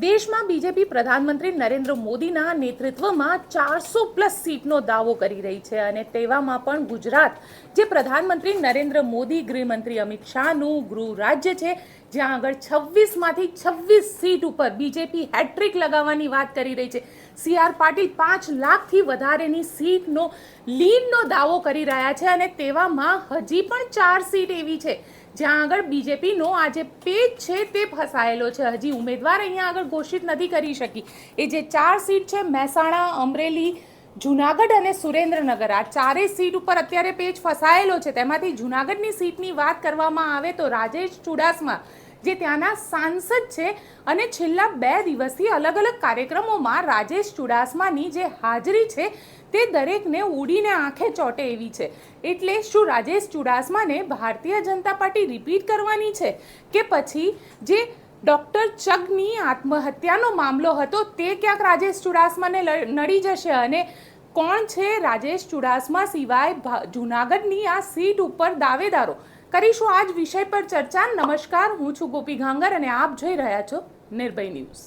દેશમાં બીજેપી પ્રધાનમંત્રી નરેન્દ્ર મોદીના નેતૃત્વમાં 400+ સીટનો દાવો કરી રહી છે અને તેવામાં પણ ગુજરાત જે પ્રધાનમંત્રી નરેન્દ્ર મોદી ગૃહમંત્રી અમિત શાહનું ગૃહ રાજ્ય છે, જ્યાં આગળ 26માંથી 26 સીટ ઉપર બીજેપી હેટ્રિક લગાવવાની વાત કરી રહી છે. CR પાટીલ 5 લાખથી વધારેની સીટનો લીડનો દાવો કરી રહ્યા છે અને તેવામાં હજી પણ 4 સીટ એવી છે જ્યાં આગળ બીજેપીનો આ જે પેજ છે તે ફસાયેલો છે. હજી ઉમેદવાર અહીંયા આગળ ઘોષિત નથી કરી શકી. એ જે 4 સીટ છે, મહેસાણા, અમરેલી, જુનાગઢ અને સુરેન્દ્રનગર, આ ચારેય સીટ ઉપર અત્યારે પેજ ફસાયેલો છે. તેમાંથી જુનાગઢની સીટની વાત કરવામાં આવે તો રાજેશ ચુડાસમા જે ત્યાંના સાંસદ છે અને છેલ્લા 2 દિવસથી અલગ અલગ કાર્યક્રમોમાં રાજેશ ચુડાસમાની જે હાજરી છે તે દરેકને ઉડીને આંખે ચોટે એવી છે. એટલે શું રાજેશ ચુડાસમાને ભારતીય જનતા પાર્ટી રિપીટ કરવાની છે કે પછી જે ડૉક્ટર ચગની આત્મહત્યાનો મામલો હતો તે ક્યાંક રાજેશ ચુડાસમાને નડી જશે? અને કોણ છે રાજેશ ચુડાસમા સિવાય જૂનાગઢની આ સીટ ઉપર દાવેદારો? કરીશું આજ વિષય પર ચર્ચા. નમસ્કાર, હું છું ગોપી ઘાંગર અને આપ જોઈ રહ્યા છો નિર્ભય ન્યૂઝ.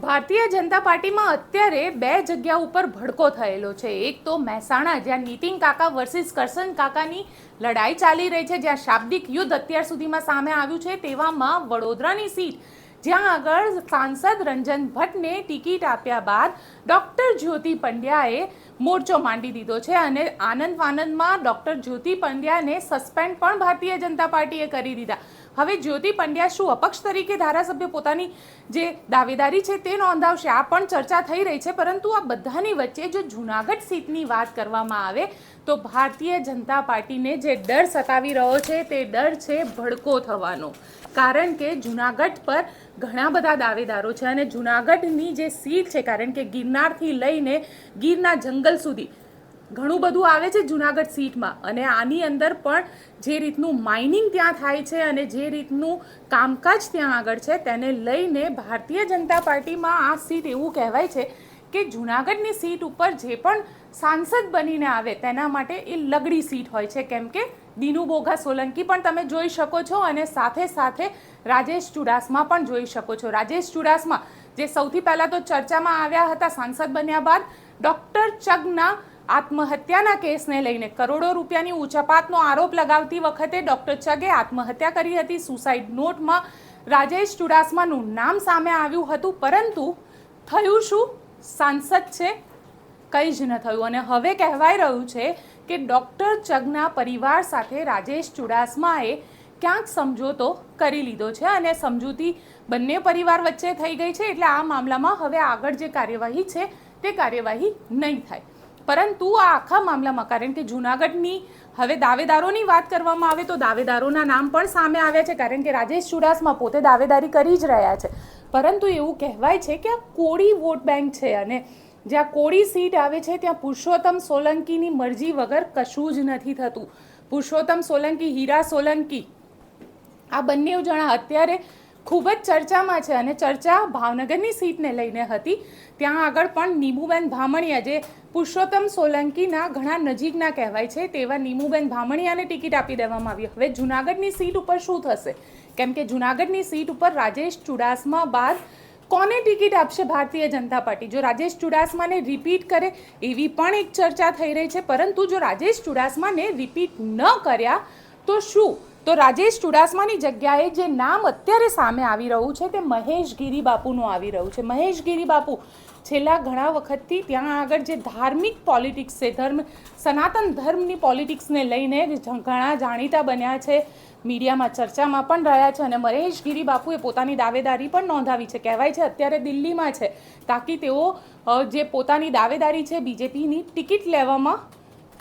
ભારતીય જનતા પાર્ટીમાં અત્યારે 2 જગ્યા ઉપર ભડકો થયેલો છે. એક તો મહેસાણા, જ્યાં નીતિન કાકા વર્સિસ કરશન કાકાની લડાઈ ચાલી રહી છે, જ્યાં શાબ્દિક યુદ્ધ અત્યાર સુધીમાં સામે આવ્યું છે. તેવામાં વડોદરાની સીટ, જ્યાં આગળ સાંસદ રંજન ભટ્ટને ટિકિટ આપ્યા બાદ ડૉક્ટર જ્યોતિ પંડ્યાએ મોરચો માંડી દીધો છે અને આનંદમાં ડૉક્ટર જ્યોતિ પંડ્યાને સસ્પેન્ડ પણ ભારતીય જનતા પાર્ટીએ કરી દીધા. હવે જ્યોતિ પંડ્યા શું અપક્ષ તરીકે ધારાસભ્ય પોતાની જે દાવેદારી છે તે નોંધાવશે? આ પણ ચર્ચા થઈ રહી છે. પરંતુ આ બધાની વચ્ચે જો જૂનાગઢ સીટની વાત કરવામાં આવે તો ભારતીય જનતા પાર્ટીને જે ડર સતાવી રહ્યો છે તે ડર છે ભડકો થવાનો. કારણ કે જૂનાગઢ પર ઘણા બધા દાવેદારો છે અને જૂનાગઢની જે સીટ છે, કારણ કે ગિરનારથી લઈને ગીરના જંગલ સુધી ઘણું બધું આવે છે જૂનાગઢ સીટમાં, અને આની અંદર પણ જે રીતનું માઇનિંગ ત્યાં થાય છે અને જે રીતનું કામકાજ ત્યાં આગળ છે તેને લઈને ભારતીય જનતા પાર્ટીમાં આ સીટ એવું કહેવાય છે કે જૂનાગઢની સીટ ઉપર જે પણ સાંસદ બનીને આવે તેના માટે એ લગડી સીટ હોય છે. કેમ કે દીનુ બોઘા સોલંકી પણ તમે જોઈ શકો છો અને સાથે સાથે રાજેશ ચુડાસમા પણ જોઈ શકો છો. રાજેશ ચુડાસમા જે સૌથી પહેલાં તો ચર્ચામાં આવ્યા હતા સાંસદ બન્યા બાદ ડૉક્ટર ચગના આત્મહત્યાના કેસને લઈને કરોડો રૂપિયાની ઉચાપાતનો આરોપ લગાવતી વખતે ડૉક્ટર ચગે આત્મહત્યા કરી હતી. સુસાઇડ નોટમાં રાજેશ ચુડાસમાનું નામ સામે આવ્યું હતું, પરંતુ થયું શું? સાંસદ છે, કંઈ જ ન થયું. અને હવે કહેવાય રહ્યું છે કે ડૉક્ટર ચગના પરિવાર સાથે રાજેશ ચુડાસમાએ ક્યાંક સમજોતો કરી લીધો છે અને સમજૂતી બંને પરિવાર વચ્ચે થઈ ગઈ છે. એટલે આ મામલામાં હવે આગળ જે કાર્યવાહી છે તે કાર્યવાહી નહીં થાય. પરંતુ આ આખા મામલામાં, કારણ કે જૂનાગઢની હવે દાવેદારોની વાત કરવામાં આવે તો દાવેદારોના નામ પણ સામે આવ્યા છે, કારણ કે રાજેશ ચુડાસમા પોતે દાવેદારી કરી જ રહ્યા છે. પરંતુ એવું કહેવાય છે કે આ કોળી વોટ બેંક છે અને જ્યાં કોળી સીટ આવે છે ત્યાં પુરુષોત્તમ સોલંકીની મરજી વગર કશું જ નથી થતું. પુરુષોત્તમ સોલંકી, હીરા સોલંકી, આ બંને જણા અત્યારે ખૂબ જ ચર્ચામાં છે અને ચર્ચા ભાવનગરની સીટને લઈને હતી. ત્યાં આગળ પણ નીમુબેન ભામણિયા, જે પુરુષોત્તમ સોલંકીના ઘણા નજીકના કહેવાય છે તેવા નીમુબેન ભામણિયાને ટિકિટ આપી દેવામાં આવી. હવે જૂનાગઢની સીટ ઉપર શું થશે? કેમ કે જૂનાગઢની સીટ ઉપર રાજેશ ચુડાસમા બાદ કોને ટિકિટ આપશે ભારતીય જનતા પાર્ટી? જો રાજેશ ચુડાસમાને રિપીટ કરે એવી પણ એક ચર્ચા થઈ રહી છે. પરંતુ જો રાજેશ ચુડાસમાને રિપીટ ન કર્યા તો શું? તો રાજેશ ચુડાસમાની જગ્યાએ જે નામ અત્યારે સામે આવી રહ્યું છે તે મહેશ ગિરીબાપુનું આવી રહ્યું છે. મહેશ ગિરીબાપુ છેલ્લા ઘણા વખતથી ત્યાં આગળ જે ધાર્મિક પોલિટિક્સ છે, સનાતન ધર્મની પોલિટિક્સને લઈને ઘણા જાણીતા બન્યા છે, મીડિયામાં ચર્ચામાં પણ રહ્યા છે. અને મહેશ ગિરીબાપુએ પોતાની દાવેદારી પણ નોંધાવી છે. કહેવાય છે અત્યારે દિલ્હીમાં છે તાકી તેઓ જે પોતાની દાવેદારી છે બીજેપીની ટિકિટ લેવામાં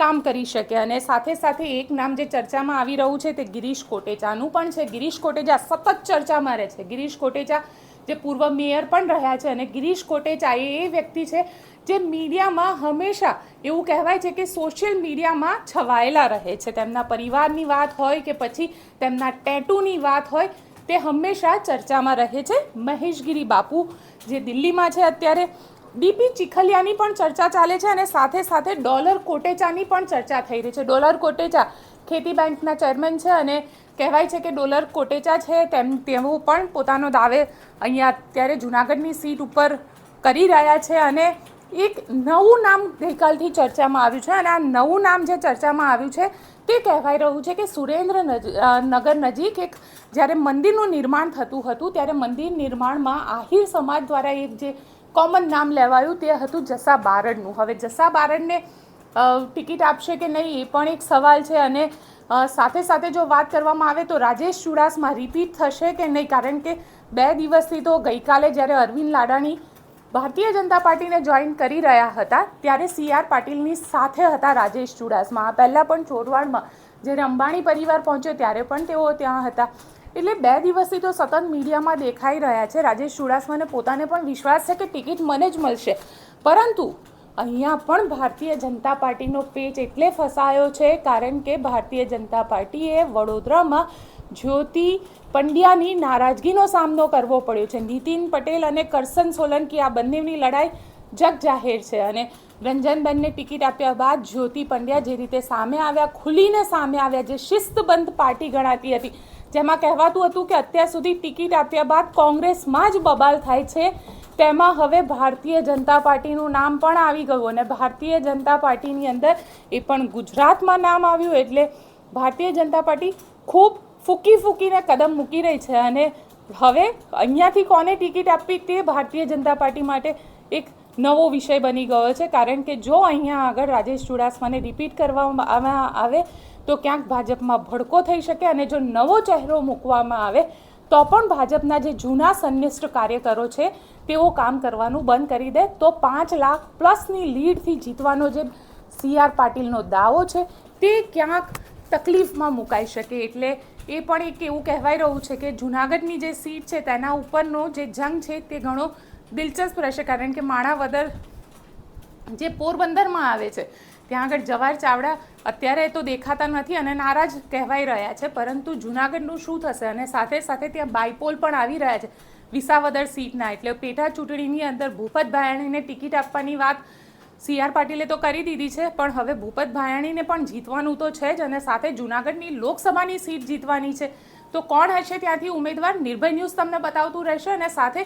કામ કરી શકે. અને સાથે સાથે એક નામ જે ચર્ચામાં આવી રહ્યું છે તે ગિરીશ કોટેચાનું પણ છે. ગિરીશ કોટેચા સતત ચર્ચામાં રહે છે. ગિરીશ કોટેચા જે પૂર્વ મેયર પણ રહ્યા છે અને ગિરીશ કોટેચા એ વ્યક્તિ છે જે મીડિયામાં હંમેશા એવું કહેવાય છે કે સોશિયલ મીડિયામાં છવાયેલા રહે છે. તેમના પરિવારની વાત હોય કે પછી તેમના ટેટુની વાત હોય, તે હંમેશા ચર્ચામાં રહે છે. મહેશ ગિરીબાપુ જે દિલ્હીમાં છે અત્યારે, ડીપી ચીખલિયાની પણ ચર્ચા ચાલે છે અને સાથે સાથે ડોલર કોટેચાની પણ ચર્ચા થઈ રહી છે. ડોલર કોટેચા ખેતી બેંકના ચેરમેન છે અને કહેવાય છે કે ડોલર કોટેચા છે તેઓ પણ પોતાનો દાવે અહીંયા અત્યારે જૂનાગઢની સીટ ઉપર કરી રહ્યા છે અને એક નવું નામ ગઈકાલથી ચર્ચામાં આવ્યું છે અને આ નવું નામ જે ચર્ચામાં આવ્યું છે તે કહેવાય રહ્યું છે કે સુરેન્દ્રનગર નજીક એક જ્યારે મંદિરનું નિર્માણ થતું હતું ત્યારે મંદિર નિર્માણમાં આહિર સમાજ દ્વારા એક જે કોમન નામ લેવાયું તે હતું જસા બારડનું. હવે જસા બારડને ટિકિટ આપશે કે નહીં એ પણ એક સવાલ છે અને સાથે સાથે જો વાત કરવામાં આવે તો રાજેશ ચુડાસમા રિપીટ થશે કે નહીં, કારણ કે 2 દિવસથી તો ગઈકાલે જ્યારે અરવિંદ લાડાણી ભારતીય જનતા પાર્ટીને જોઈન કરી રહ્યા હતા ત્યારે CR પાટીલની સાથે હતા રાજેશ ચુડાસમા. આ પહેલાં પણ ચોરવાડમાં જ્યારે અંબાણી પરિવાર પહોંચ્યો ત્યારે પણ તેઓ ત્યાં હતા. એટલે 2 દિવસથી તો સતત મીડિયામાં દેખાઈ રહ્યા છે. રાજેશ ચુડાસમાને પોતાને પણ વિશ્વાસ છે કે ટિકિટ મને જ મળશે, પરંતુ અહીંયા પણ ભારતીય જનતા પાર્ટીનો પેચ એટલે ફસાયો છે કારણ કે ભારતીય જનતા પાર્ટીએ વડોદરામાં જ્યોતિ પંડ્યાની નારાજગીનો સામનો કરવો પડ્યો છે. નીતિન પટેલ અને કરસન સોલંકી આ બંનેની લડાઈ જગ જાહેર છે અને રંજનબેનને ટિકિટ આપ્યા બાદ જ્યોતિ પંડ્યા જે રીતે સામે આવ્યા, ખુલીને સામે આવ્યા, જે શિસ્તબદ્ધ પાર્ટી ગણાતી હતી, જેમાં કહેવાતું હતું કે અત્યાર સુધી ટિકિટ આપ્યા બાદ કોંગ્રેસમાં જ બબાલ થાય છે, તેમાં હવે ભારતીય જનતા પાર્ટીનું નામ પણ આવી ગયું અને ભારતીય જનતા પાર્ટીની અંદર એ પણ ગુજરાતમાં નામ આવ્યું. એટલે ભારતીય જનતા પાર્ટી ખૂબ ફૂકીને કદમ મૂકી રહી છે અને હવે અહીંયાથી કોને ટિકિટ આપવી તે ભારતીય જનતા પાર્ટી માટે એક નવો વિષય બની ગયો છે, કારણ કે જો અહીંયા આગળ રાજેશ ચુડાસમાને રિપીટ કરવામાં આવે તો ક્યાંક ભાજપમાં ભડકો થઈ શકે અને જો નવો ચહેરો મૂકવામાં આવે તો પણ ભાજપના જે જૂના સંનિષ્ઠ કાર્યકરો છે તેઓ કામ કરવાનું બંધ કરી દે તો 5 લાખ પ્લસની લીડથી જીતવાનો જે CR પાટીલનો દાવો છે તે ક્યાંક તકલીફમાં મુકાઈ શકે. એટલે એ પણ એક એવું કહેવાય રહ્યું છે કે જૂનાગઢની જે સીટ છે તેના ઉપરનો જે જંગ છે તે ઘણો દિલચસ્પ રહેશે, કારણ કે માણાવદર જે પોરબંદરમાં આવે છે ત્યાં આગળ જવાહર ચાવડા અત્યારે તો દેખાતા નથી અને નારાજ કહેવાય રહ્યા છે, પરંતુ જૂનાગઢનું શું થશે અને સાથે સાથે ત્યાં બાયપોલ પણ આવી રહ્યા છે વિસાવદર સીટના. એટલે પેટા ચૂંટણીની અંદર ભૂપત ભાયાણીને ટિકિટ આપવાની વાત CR પાટીલે તો કરી દીધી છે, પણ હવે ભૂપત ભાયાણીને પણ જીતવાનું તો છે જ અને સાથે જૂનાગઢની લોકસભાની સીટ જીતવાની છે. તો કોણ હશે ત્યાંથી ઉમેદવાર? નિર્ભય ન્યૂઝ તમને બતાવતું રહેશે અને સાથે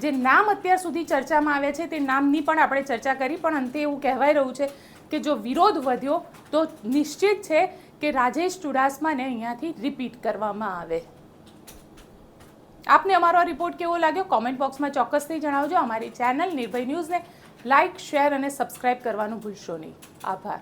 જે નામ અત્યાર સુધી ચર્ચામાં આવ્યા છે તે નામની પણ આપણે ચર્ચા કરી, પણ અંતે એવું કહેવાય રહ્યું છે કે જો વિરોધ વધ્યો તો નિશ્ચિત છે કે રાજેશ ચુડાસમાને અહીંયાથી રિપીટ કરવામાં આવે. આપને અમારો રિપોર્ટ કેવો લાગ્યો કોમેન્ટ બોક્સમાં ચોક્કસથી જણાવજો. અમારી ચેનલ નિર્ભય ન્યૂઝને લાઇક, શેર અને સબસ્ક્રાઇબ કરવાનું ભૂલશો નહીં. આભાર.